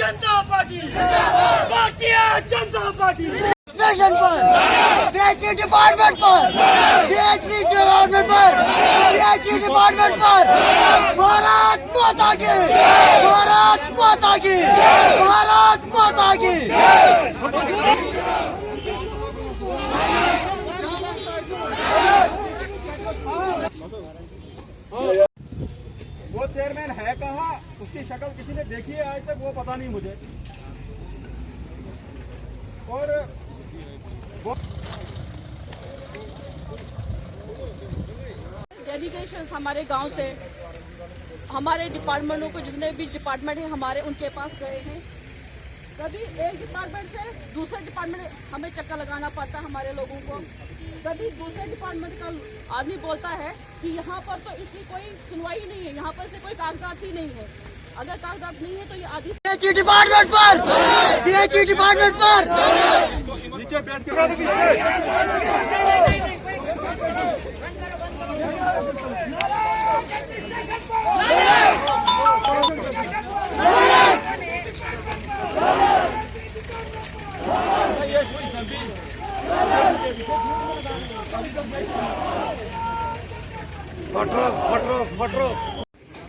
जनता party Bharatiya Janata party station पर PHE department पर PHE department पर पीएचई डिपार्टमेंट पर भारत माता की भारत माता की भारत माता की। वो चेयरमैन है कहाँ, उसकी शक्ल किसी ने देखी है आज तक, वो पता नहीं मुझे। और डेलीगेशन हमारे गांव से हमारे डिपार्टमेंटों को, जितने भी डिपार्टमेंट हैं हमारे, उनके पास गए हैं। कभी एक डिपार्टमेंट से दूसरे डिपार्टमेंट हमें चक्कर लगाना पड़ता है हमारे लोगों को। कभी दूसरे डिपार्टमेंट का आदमी बोलता है कि यहाँ पर तो इसकी कोई सुनवाई नहीं है, यहाँ पर से कोई कागजात ही नहीं है। अगर कागजात नहीं है तो ये आदमी पीएचई डिपार्टमेंट पर पीएचई डिपार्टमेंट पर नीचे बैठ के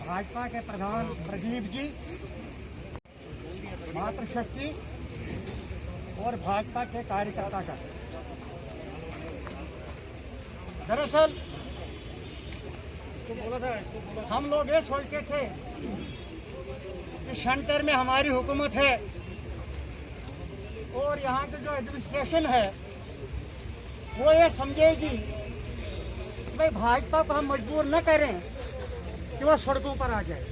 भाजपा के प्रधान प्रदीप जी, मातृशक्ति और भाजपा के कार्यकर्ता का दरअसल हम लोग ये सोचते थे कि सेंटर में हमारी हुकूमत है और यहाँ की जो एडमिनिस्ट्रेशन है वो ये समझेगी कि भाई भाजपा को हम मजबूर न करें कि वो सड़कों पर आ जाए।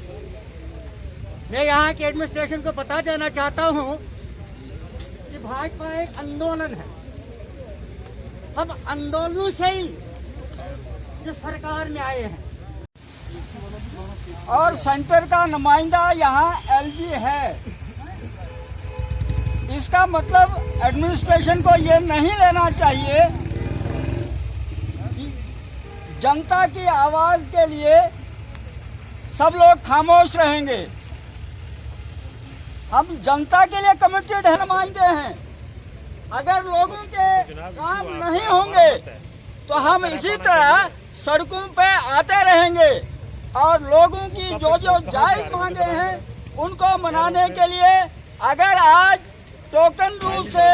मैं यहाँ की एडमिनिस्ट्रेशन को बता देना चाहता हूँ कि भाजपा एक आंदोलन है। हम आंदोलन से ही जो सरकार में आए हैं और सेंटर का नुमाइंदा यहाँ एलजी है। इसका मतलब एडमिनिस्ट्रेशन को ये नहीं लेना चाहिए कि जनता की आवाज के लिए सब लोग खामोश रहेंगे। हम जनता के लिए कमिटेड है, नुमाइंदे हैं। अगर लोगों के काम नहीं होंगे तो हम इसी तरह सड़कों पे आते रहेंगे और लोगों की जो जो जायज मांगे हैं उनको मनाने के लिए अगर आज टोकन रूप से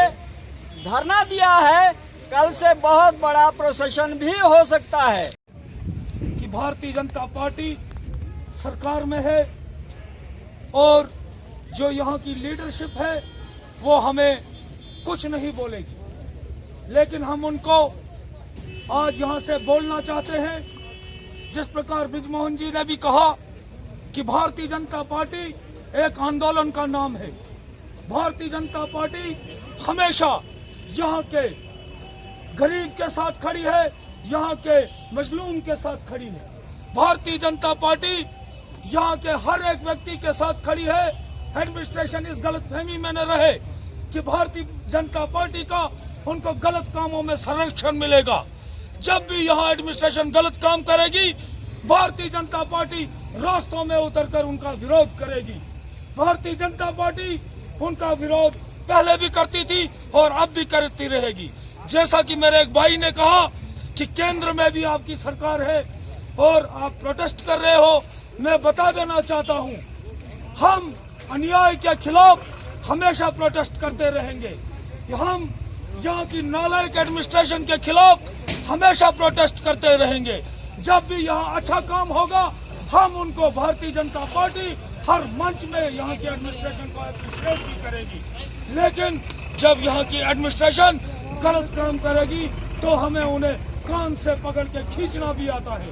धरना दिया है, कल से बहुत बड़ा प्रोसेशन भी हो सकता है। कि भारतीय जनता पार्टी सरकार में है और जो यहाँ की लीडरशिप है वो हमें कुछ नहीं बोलेगी, लेकिन हम उनको आज यहाँ से बोलना चाहते हैं। जिस प्रकार ब्रिजमोहन जी ने भी कहा कि भारतीय जनता पार्टी एक आंदोलन का नाम है। भारतीय जनता पार्टी हमेशा यहाँ के गरीब के साथ खड़ी है, यहाँ के मजलूम के साथ खड़ी है। भारतीय जनता पार्टी यहाँ के हर एक व्यक्ति के साथ खड़ी है। एडमिनिस्ट्रेशन इस गलतफहमी में न रहे कि भारतीय जनता पार्टी का उनको गलत कामों में संरक्षण मिलेगा। जब भी यहाँ एडमिनिस्ट्रेशन गलत काम करेगी, भारतीय जनता पार्टी रास्तों में उतरकर उनका विरोध करेगी। भारतीय जनता पार्टी उनका विरोध पहले भी करती थी और अब भी करती रहेगी। जैसा कि मेरे एक भाई ने कहा कि केंद्र में भी आपकी सरकार है और आप प्रोटेस्ट कर रहे हो, मैं बता देना चाहता हूं, हम अन्याय के खिलाफ हमेशा प्रोटेस्ट करते रहेंगे। कि हम यहाँ की नालायक एडमिनिस्ट्रेशन के खिलाफ हमेशा प्रोटेस्ट करते रहेंगे। जब भी यहाँ अच्छा काम होगा, हम उनको भारतीय जनता पार्टी हर मंच में यहाँ की एडमिनिस्ट्रेशन को अप्रिशिएट भी करेगी। लेकिन जब यहाँ की एडमिनिस्ट्रेशन गलत काम करेगी तो हमें उन्हें कान से पकड़ के खींचना भी आता है।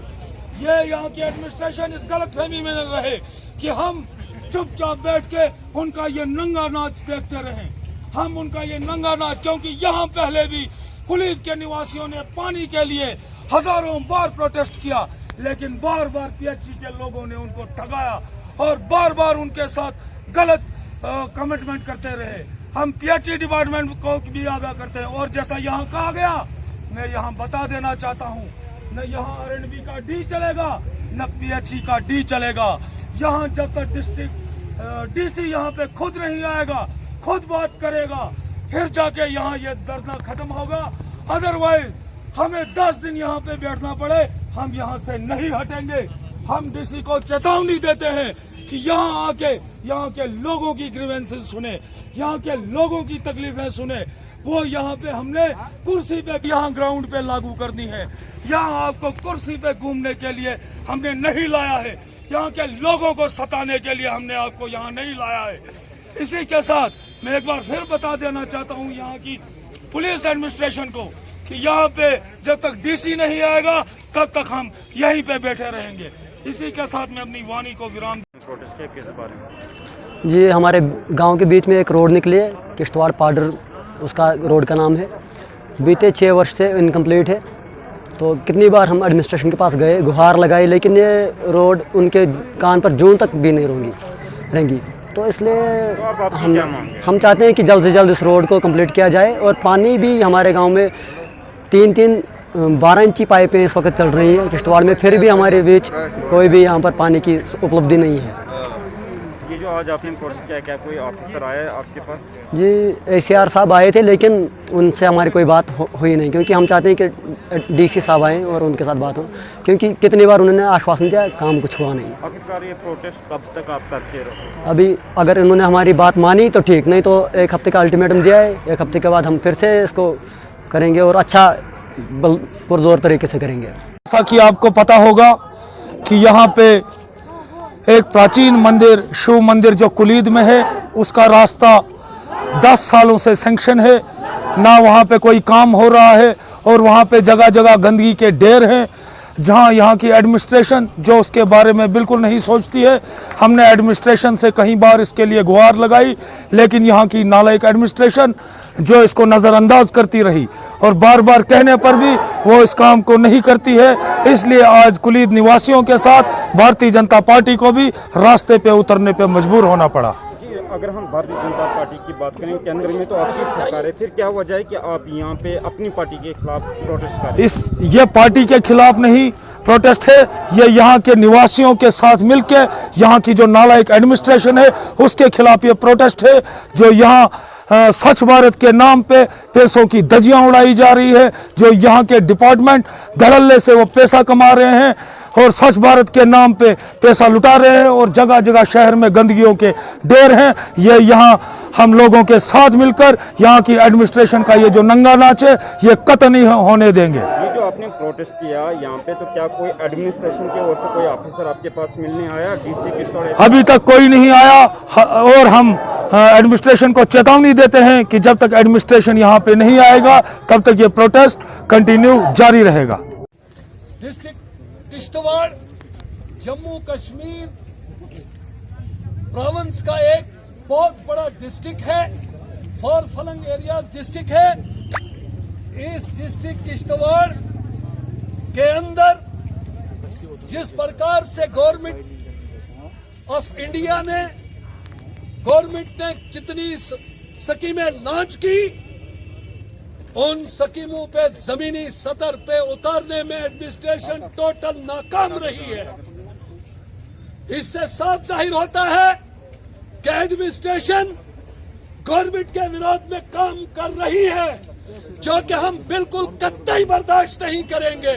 ये यहाँ की एडमिनिस्ट्रेशन इस गलतफहमी में न रहे कि हम चुपचाप बैठ के उनका ये नंगा नाच देखते रहें। हम उनका ये नंगा नाच, क्योंकि यहाँ पहले भी कुलीद के निवासियों ने पानी के लिए हजारों बार प्रोटेस्ट किया, लेकिन बार बार पीएचई के लोगों ने उनको ठगाया और बार बार उनके साथ गलत कमिटमेंट करते रहे। हम पीएचई डिपार्टमेंट को भी आगाह करते हैं। और जैसा यहाँ कहा गया, मैं यहाँ बता देना चाहता हूँ, न यहाँ आरएनबी का डी चलेगा, न पीएचई का डी चलेगा। यहाँ जब तक डिस्ट्रिक्ट डीसी यहाँ पे खुद नहीं आएगा, खुद बात करेगा, फिर जाके यहाँ ये धरना खत्म होगा। अदरवाइज हमें 10 दिन यहाँ पे बैठना पड़े, हम यहाँ से नहीं हटेंगे। हम डीसी को चेतावनी देते हैं कि यहाँ आके यहाँ के लोगों की ग्रीवेंसेस सुने, यहाँ के लोगों की तकलीफें सुने। वो यहाँ पे हमने कुर्सी पे यहाँ ग्राउंड पे लागू करनी है। यहाँ आपको कुर्सी पे घूमने के लिए हमने नहीं लाया है, यहाँ के लोगों को सताने के लिए हमने आपको यहाँ नहीं लाया है। इसी के साथ मैं एक बार फिर बता देना चाहता हूँ यहाँ की पुलिस एडमिनिस्ट्रेशन को कि यहाँ पे जब तक डीसी नहीं आएगा तब तक हम यहीं पे बैठे रहेंगे। इसी के साथ मैं अपनी वाणी को विराम। प्रोटेस्ट किस बारे में? जी, हमारे गांव के बीच में एक रोड निकली है, किश्तवाड़ पाडर उसका रोड का नाम है। बीते 6 वर्ष से इनकम्प्लीट है। तो कितनी बार हम एडमिनिस्ट्रेशन के पास गए, गुहार लगाई, लेकिन ये रोड उनके कान पर जून तक भी नहीं रहेंगी। तो इसलिए हम चाहते हैं कि जल्द से जल्द इस रोड को कंप्लीट किया जाए। और पानी भी हमारे गांव में 12 इंची पाइपें इस वक्त चल रही हैं किश्तवाड़ में, फिर भी हमारे बीच कोई भी यहाँ पर पानी की उपलब्धि नहीं है। ये जो आज आपने प्रोटेस्ट किया, क्या कोई ऑफिसर आया है आपके पास? जी, ACR साहब आए थे, लेकिन उनसे हमारी कोई बात हुई नहीं, क्योंकि हम चाहते हैं कि DC साहब आएँ और उनके साथ बात हो, क्योंकि कितनी बार उन्होंने आश्वासन दिया, काम कुछ हुआ नहीं। आखिरकार ये प्रोटेस्ट कब तक आप करते रहो? अभी अगर इन्होंने हमारी बात मानी तो ठीक, नहीं तो 1 हफ्ते का अल्टीमेटम दिया है। 1 हफ्ते के बाद हम फिर से इसको करेंगे और अच्छा पुरजोर तरीके से करेंगे। जैसा कि आपको पता होगा कि यहाँ पे एक प्राचीन मंदिर, शिव मंदिर जो कुलीद में है, उसका रास्ता 10 सालों से सैंक्शन है, ना वहाँ पे कोई काम हो रहा है और वहाँ पे जगह जगह गंदगी के ढेर हैं, जहाँ यहाँ की एडमिनिस्ट्रेशन जो उसके बारे में बिल्कुल नहीं सोचती है। हमने एडमिनिस्ट्रेशन से कई बार इसके लिए गुहार लगाई, लेकिन यहाँ की नालायक एडमिनिस्ट्रेशन जो इसको नज़रअंदाज करती रही और बार बार कहने पर भी वो इस काम को नहीं करती है। इसलिए आज कुलीद निवासियों के साथ भारतीय जनता पार्टी को भी रास्ते पे उतरने पे मजबूर होना पड़ा। अगर हम भारतीय जनता पार्टी की बात करें, केंद्र में तो आपकी सरकार है, फिर क्या वजह है कि आप यहाँ पे अपनी पार्टी के खिलाफ प्रोटेस्ट कर रहे हैं? ये पार्टी के खिलाफ नहीं प्रोटेस्ट है, ये यहाँ के निवासियों के साथ मिलकर यहाँ की जो नालायक एडमिनिस्ट्रेशन है उसके खिलाफ ये प्रोटेस्ट है। जो यहाँ स्वच्छ भारत के नाम पे पैसों की धज्जियां उड़ाई जा रही है, जो यहाँ के डिपार्टमेंट धड़ल्ले से वो पैसा कमा रहे हैं और स्वच्छ भारत के नाम पे पैसा लुटा रहे हैं और जगह जगह शहर में गंदगियों के ढेर हैं। ये यहाँ हम लोगों के साथ मिलकर यहाँ की एडमिनिस्ट्रेशन का ये जो नंगा नाच है ये कतई नहीं होने देंगे। ये जो आपने प्रोटेस्ट किया यहाँ पे, तो क्या कोई एडमिनिस्ट्रेशन की ओर से कोई ऑफिसर आपके पास मिलने आया? DC किश्तवाड़ अभी तक कोई नहीं आया और हम एडमिनिस्ट्रेशन को चेतावनी देते हैं कि जब तक एडमिनिस्ट्रेशन यहाँ पे नहीं आएगा तब तक ये प्रोटेस्ट कंटिन्यू जारी रहेगा। डिस्ट्रिक्ट किश्तवाड़ जम्मू कश्मीर प्रोविंस का एक बहुत बड़ा डिस्ट्रिक्ट है, फॉर फलंग एरियाज डिस्ट्रिक्ट है। इस डिस्ट्रिक्ट किश्तवाड़ के अंदर जिस प्रकार से गवर्नमेंट ऑफ इंडिया ने जितनी स्कीमें लॉन्च की, उन स्कीमों पे जमीनी सतह पे उतारने में एडमिनिस्ट्रेशन टोटल नाकाम रही है। इससे साफ जाहिर होता है कि एडमिनिस्ट्रेशन गवर्नमेंट के विरोध में काम कर रही है, जो कि हम बिल्कुल कतई बर्दाश्त नहीं करेंगे।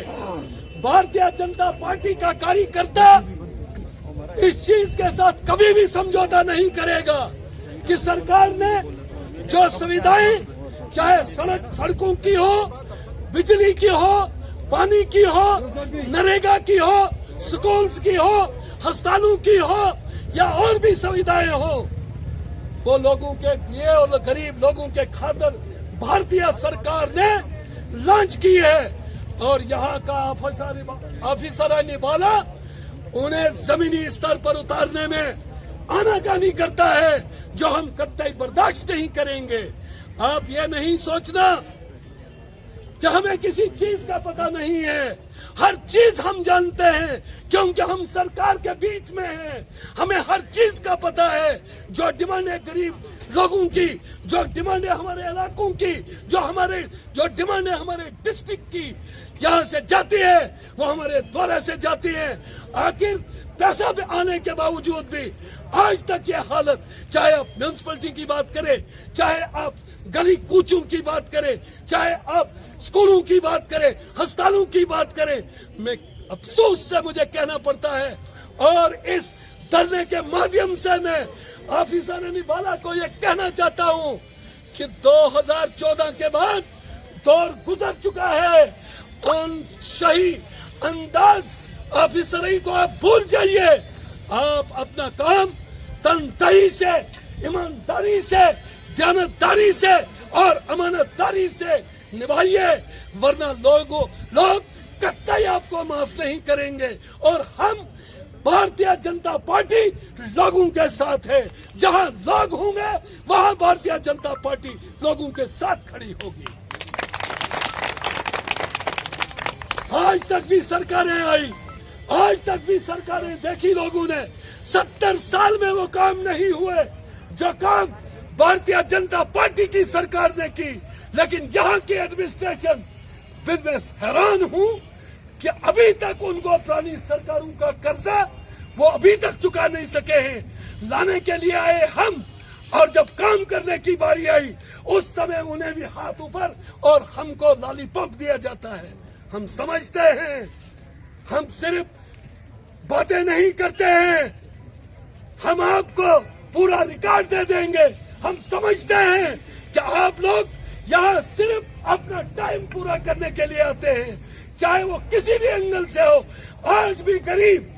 भारतीय जनता पार्टी का कार्यकर्ता इस चीज के साथ कभी भी समझौता नहीं करेगा कि सरकार ने जो सुविधाएं, चाहे सड़कों की हो, बिजली की हो, पानी की हो, नरेगा की हो, स्कूल्स की हो, अस्पतालों की हो या और भी सुविधाएं हो, वो लोगों के लिए और गरीब लोगों के खातिर भारतीय सरकार ने लॉन्च की है। और यहाँ का ऑफिसर निभाला उन्हें जमीनी स्तर पर उतारने में आनाकानी करता है, जो हम कतई बर्दाश्त नहीं करेंगे। आप ये नहीं सोचना कि हमें किसी चीज का पता नहीं है, हर चीज हम जानते हैं, क्योंकि हम सरकार के बीच में हैं। हमें हर चीज का पता है, जो डिमांड है गरीब लोगों की, जो डिमांड है हमारे इलाकों की, जो डिमांड है हमारे डिस्ट्रिक्ट की, यहाँ से जाती है वो हमारे द्वारा से जाती है। आखिर पैसा भी आने के बावजूद भी आज तक ये हालत, चाहे आप म्यूनसिपैलिटी की बात करें, चाहे आप गली कूचों की बात करें, चाहे आप स्कूलों की बात करें, अस्पतालों की बात करें, मैं अफसोस से मुझे कहना पड़ता है। और इस धरने के माध्यम से मैं ऑफिसर निभाला को ये कहना चाहता हूं कि 2014 के बाद दौर गुजर चुका है। उन सही अंदाज ऑफिसरी को आप भूल जाइए। आप अपना काम तनदेही से, ईमानदारी से, दयानतदारी से और अमानतदारी से निभाइए, वरना लोग कतई आपको माफ नहीं करेंगे। और हम भारतीय जनता पार्टी लोगों के साथ है। जहां लोग होंगे वहां भारतीय जनता पार्टी लोगों के साथ खड़ी होगी। आज तक भी सरकारें आई, आज तक भी सरकारें देखी लोगों ने, 70 साल में वो काम नहीं हुए जो काम भारतीय जनता पार्टी की सरकार ने की। लेकिन यहाँ की एडमिनिस्ट्रेशन, मैं हैरान हूँ कि अभी तक उनको पुरानी सरकारों का कर्जा वो अभी तक चुका नहीं सके हैं। लाने के लिए आए हम, और जब काम करने की बारी आई उस समय उन्हें भी हाथ ऊपर और हमको लॉलीपॉप दिया जाता है। हम समझते हैं, हम सिर्फ बातें नहीं करते हैं, हम आपको पूरा रिकॉर्ड दे देंगे। हम समझते हैं कि आप लोग यहाँ सिर्फ अपना टाइम पूरा करने के लिए आते हैं, चाहे वो किसी भी एंगल से हो। आज भी गरीब,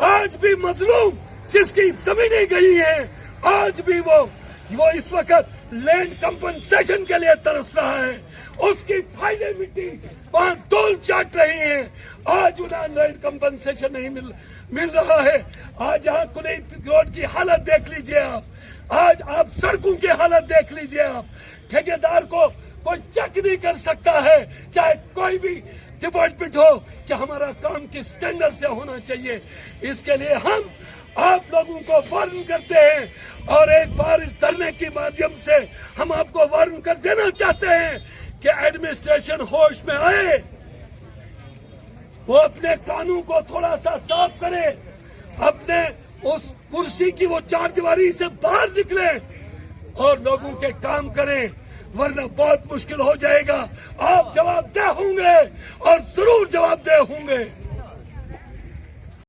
आज भी मजलूम जिसकी जमीनें गई हैं, आज भी वो इस वक्त लैंड कंपनसेशन के लिए तरस रहा है। उसकी फायदे मिट्टी वहां तोल चाट रही है। आज उन्हें लैंड कंपनसेशन नहीं मिल रहा है। आज यहाँ कुलैत रोड की हालत देख लीजिए आप, आज आप सड़कों की हालत देख लीजिए आप। ठेकेदार को कोई चेक नहीं कर सकता है, चाहे कोई भी डिपार्टमेंट हो, कि हमारा काम किस स्टैंडर्ड से होना चाहिए। इसके लिए हम आप लोगों को वार्न करते हैं, और एक बार इस धरने के माध्यम से हम आपको वार्न कर देना चाहते हैं कि एडमिनिस्ट्रेशन होश में आए, वो अपने कानून को थोड़ा सा साफ करे, अपने उस कुर्सी की वो चारदीवारी से बाहर निकले और लोगों के काम करें, वरना बहुत मुश्किल हो जाएगा। आप जवाबदेह होंगे और जरूर जवाबदेह होंगे।